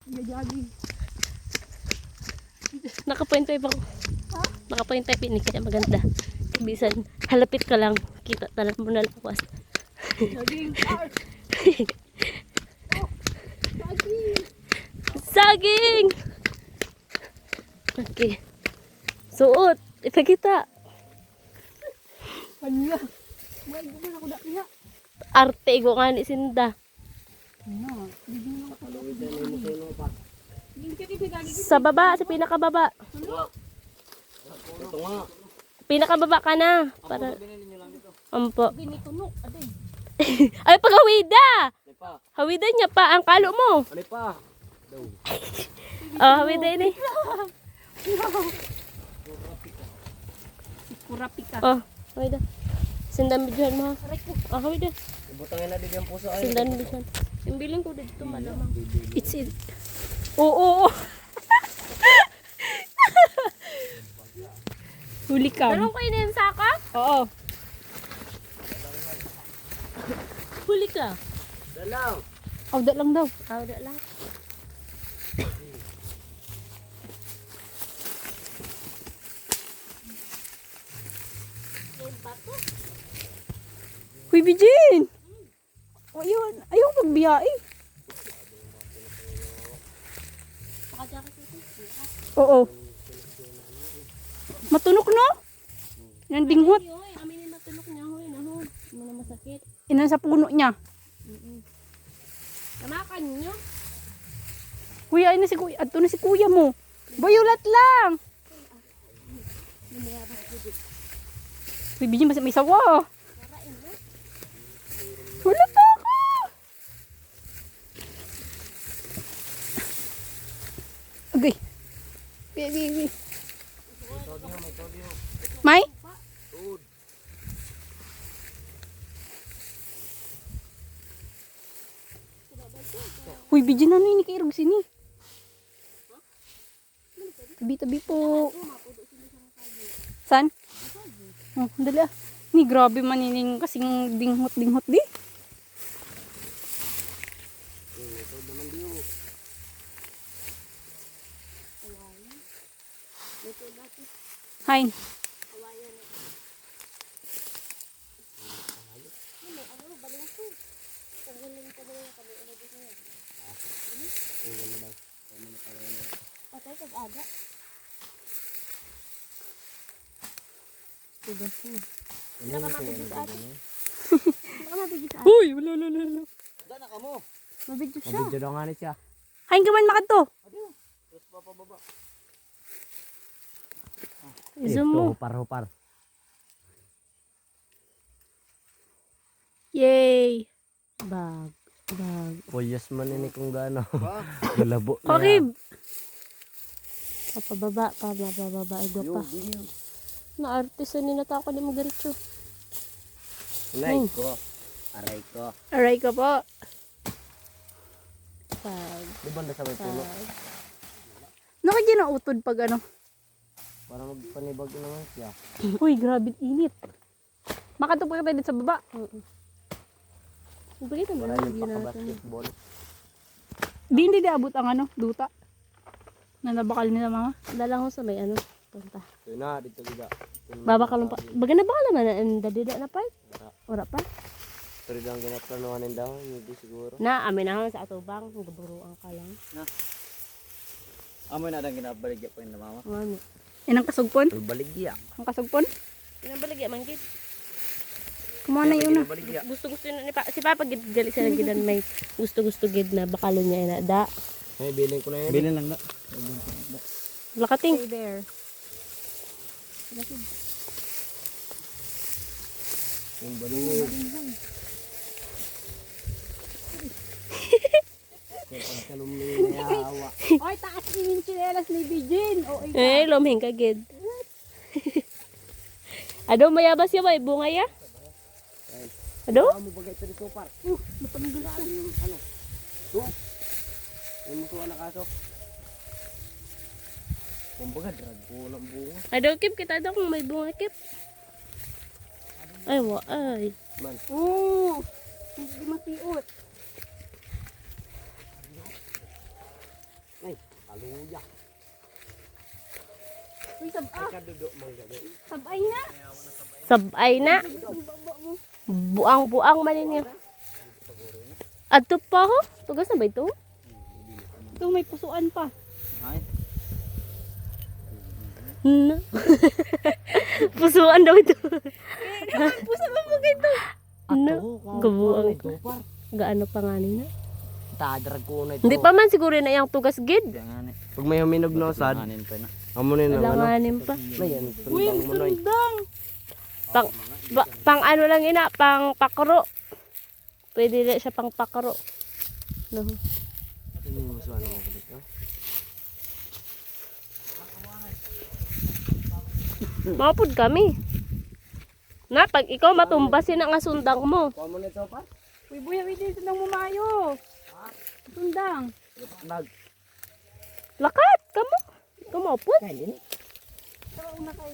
Gagagi. Naka-point 5 ako. Ha? Naka-point 5 ini kaya maganda. Bisan halapit ka lang. Kita talat mo na lakas. Saging. Saging. Saging! Okay. Suot. Ipakita. Kanya. Buwan ko man ako na kaya. Arte ko nga ni Sinda. Ano? Hindi na ako talo. Sa baba, sa pinakababa. Ito nga. Pinakababa ka na. Para... Ampo. Ginitunok. Aday. Ay, paghawida! Ano pa? Hawida niya pa ang kalo mo. Ano pa? Daw. Oh, hawida ini. Kurapika. Oh, hawida. Sindan bidyohan mo ha. Oh, hawida. Ibutangin na din yung puso ay. Sindan bidyohan. Yung biling ko dito malamang. It's it. Oo. Huli ka. Meron kayo na yung saka? Oo. Huli ka. Dalaw. Awda lang daw. Awda lang. Huy, Bijin! O, yun. Ayaw magbiyae. Oo. Matunok, no? Yan dinghot. Hoy, amin yung matulok niya. Hoy, naho. Hindi mo na masakit. Inan sa puno niya. Namakan nyo. Kuya, ay na si kuya. Ato na si kuya mo. Bayulat lang. Huy, Bijin, may sawa. Wala pa ako. Okay. Baby. May? Huy, Bijin, ano yun? Ikairog sini. Tabi-tabi po. San? Oh, dali ah. Ni grabe manining kasing dinghot-dinghot di. Hain. Patay pag-aga. Tugas mo. Hindi ka mabigyo sa atin. Hindi ka mabigyo sa atin. Uy, wala. Dana ka mo. Mabidyo siya. Mabidyo daw nga ni siya. Hain ka man makadto. Tapos papababa. Zoom mo. Hupar. Yay! Bag. Pulyas man ini kung gaano. Galabo na. Okay. Papababa. Ego pa. Na-artisan ni natako ni Magaritso. Aray ko. Aray ka po. Bag. Di ba nasa may puno? Nakikita na utod pag ano. Para magpanibag naman siya. Uy, grabe init. Makadto pa tayo dito sa baba. Bakit naman Para ang yung lagyan natin? paka-basketball. Hindi abot ang ano, duta. Na nabakal nila mga. Dalang ko sa may ano. Punta. Ito na, dito biga. Babakalong pa. Baga na bakal naman ang dadida na pa. Ora pa. Ito rin ang ginaplanuhanin daw. Hindi siguro. Na, amin na sa atubang. Gaburuan ka lang. Amoy na lang ginabaligya pa yung mama. Ano? Inang kasugpon. Baligya. Ang kasugpon. Pinabaligya man gid. Kumuha na yun na. Baligya. Gusto ni si Papa gid gali sa gidan may gusto gid na bakalo niya na da. May bilin ko na yun. Bilin lang na. Lakating. Stay there. Yung baligya. Kalumli na yawa. Oy, taas yung chinelas ni Bijin. O, Eh, lumhing ka gid. Ado mayabas ya bay bunga ya? Ado? Amo bagay ito dito par. matanggol siya. Yung ano. To. Yung musuha na kaso. Kumbaga drag po ng bunga. Ado kip kita daw kung may bunga kip. Ay wa ay. Man. Oo. Hindi matiot. Ay, aluya. Uy, sabay na. Sabay na. Buang-buang man ninyo. Adto pa ho? Tugas na ba ito? Ito may pusuan pa. Na. Pusuan daw ito. Pusa mo mo ito. Na. Gabuang. Gaano pa nga nina? Tadarag ko na ito. Hindi pa man siguro na yung tugas gid. Pag may huminog na sad, amo na yung ano. Alanganin pa. Ayan, Uy, ang sundang mo na. sundang. Pang ano lang ina, pang pakro. Pwede rin siya pang pakro. No. Mapod kami. Na, pag ikaw matumbasin ang sundang mo. Kuha mo na ito pa? Uy, buya, uy, dito sundang mo mayo. Sundang. Lakat, kamo. Ikaw mapod. Pero una kay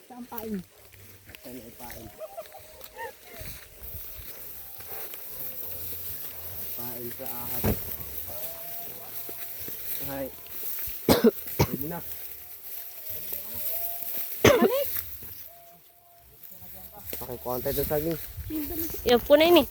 sampain. Pain sa ahas. Hay. Pwede na. Pakikuha tayo sa saging. Yan po na ini.